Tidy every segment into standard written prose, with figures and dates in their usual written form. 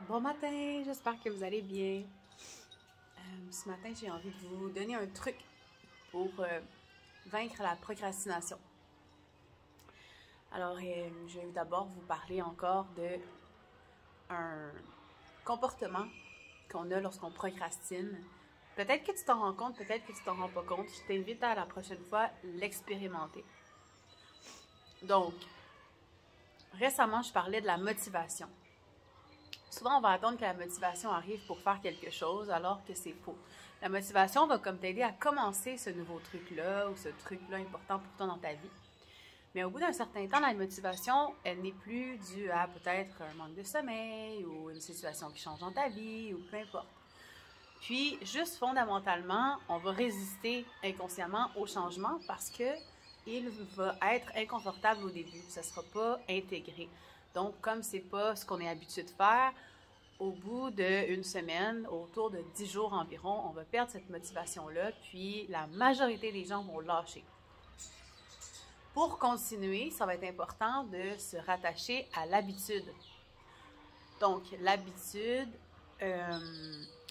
Bon matin, j'espère que vous allez bien. Ce matin, j'ai envie de vous donner un truc pour vaincre la procrastination. Alors, je vais d'abord vous parler encore de un comportement qu'on a lorsqu'on procrastine. Peut-être que tu t'en rends compte, peut-être que tu t'en rends pas compte. Je t'invite à la prochaine fois l'expérimenter. Donc, récemment, je parlais de la motivation. Souvent, on va attendre que la motivation arrive pour faire quelque chose, alors que c'est faux. La motivation va comme t'aider à commencer ce nouveau truc-là ou ce truc-là important pour toi dans ta vie. Mais au bout d'un certain temps, la motivation, elle n'est plus due à peut-être un manque de sommeil ou une situation qui change dans ta vie ou peu importe. Puis, juste fondamentalement, on va résister inconsciemment au changement parce que il va être inconfortable au début. Ça ne sera pas intégré. Donc, comme c'est pas ce qu'on est habitué de faire, au bout d'une semaine, autour de 10 jours environ, on va perdre cette motivation-là, puis la majorité des gens vont lâcher. Pour continuer, ça va être important de se rattacher à l'habitude. Donc, l'habitude,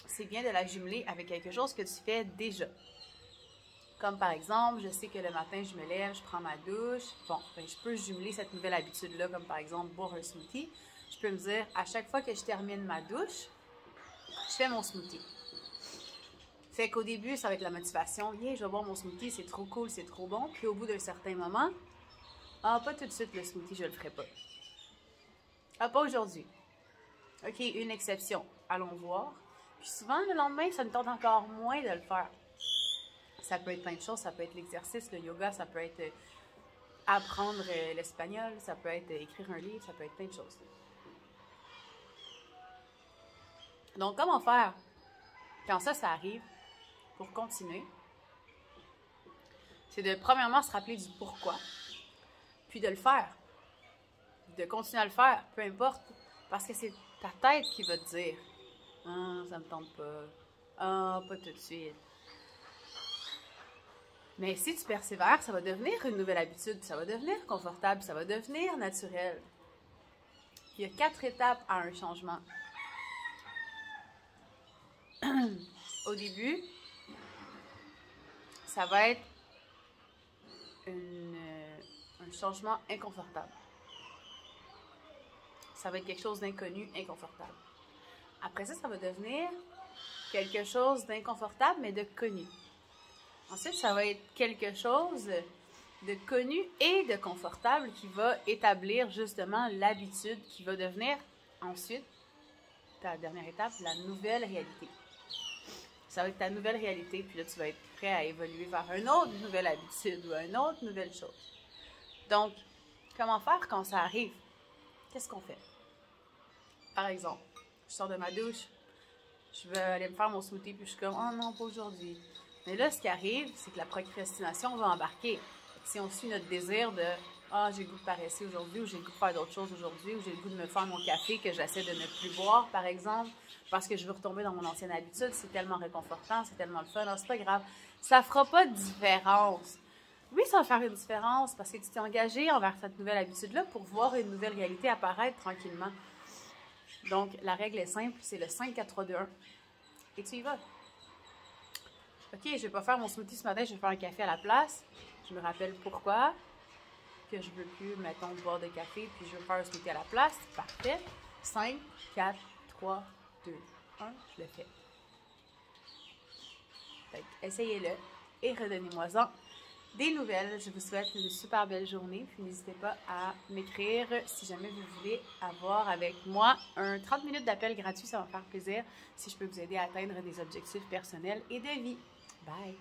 c'est bien de la jumeler avec quelque chose que tu fais déjà. Comme par exemple, je sais que le matin, je me lève, je prends ma douche. Bon, ben, je peux jumeler cette nouvelle habitude-là, comme par exemple boire un smoothie. Je peux me dire, à chaque fois que je termine ma douche, je fais mon smoothie. Fait qu'au début, ça va être la motivation. Yeah, je vais boire mon smoothie, c'est trop cool, c'est trop bon. Puis au bout d'un certain moment, pas tout de suite le smoothie, je le ferai pas. Pas aujourd'hui. OK, une exception. Allons voir. Puis souvent, le lendemain, ça me tente encore moins de le faire. Ça peut être plein de choses, ça peut être l'exercice, le yoga, ça peut être apprendre l'espagnol, ça peut être écrire un livre, ça peut être plein de choses. Donc, comment faire quand ça arrive pour continuer? C'est de, premièrement, se rappeler du pourquoi, puis de le faire, de continuer à le faire, peu importe, parce que c'est ta tête qui va te dire « Ah, ça me tente pas. Ah, pas tout de suite. » Mais si tu persévères, ça va devenir une nouvelle habitude, ça va devenir confortable, ça va devenir naturel. Il y a 4 étapes à un changement. Au début, ça va être un changement inconfortable. Ça va être quelque chose d'inconnu, inconfortable. Après ça, ça va devenir quelque chose d'inconfortable, mais de connu. Ensuite, ça va être quelque chose de connu et de confortable qui va établir justement l'habitude qui va devenir ensuite, ta dernière étape, la nouvelle réalité. Ça va être ta nouvelle réalité, puis là, tu vas être prêt à évoluer vers une autre nouvelle habitude ou une autre nouvelle chose. Donc, comment faire quand ça arrive? Qu'est-ce qu'on fait? Par exemple, je sors de ma douche, je vais aller me faire mon smoothie, puis je suis comme « Oh non, pas aujourd'hui ». Mais là, ce qui arrive, c'est que la procrastination va embarquer. Si on suit notre désir de « Ah, j'ai le goût de paresser aujourd'hui » ou « J'ai le goût de faire d'autres choses aujourd'hui » ou « J'ai le goût de me faire mon café que j'essaie de ne plus boire, par exemple, parce que je veux retomber dans mon ancienne habitude, c'est tellement réconfortant, c'est tellement le fun, non, c'est pas grave. » Ça ne fera pas de différence. Oui, ça va faire une différence parce que tu t'es engagé envers cette nouvelle habitude-là pour voir une nouvelle réalité apparaître tranquillement. Donc, la règle est simple, c'est le 5, 4, 3, 2, 1. Et tu y vas. OK, je ne vais pas faire mon smoothie ce matin, je vais faire un café à la place. Je me rappelle pourquoi, que je ne veux plus, mettons, boire de café, puis je veux faire un smoothie à la place. Parfait. 5, 4, 3, 2, 1, je le fais. Fait essayez-le et redonnez-moi-en des nouvelles. Je vous souhaite une super belle journée. Puis n'hésitez pas à m'écrire si jamais vous voulez avoir avec moi un 30 minutes d'appel gratuit. Ça va me faire plaisir si je peux vous aider à atteindre des objectifs personnels et de vie. Bye!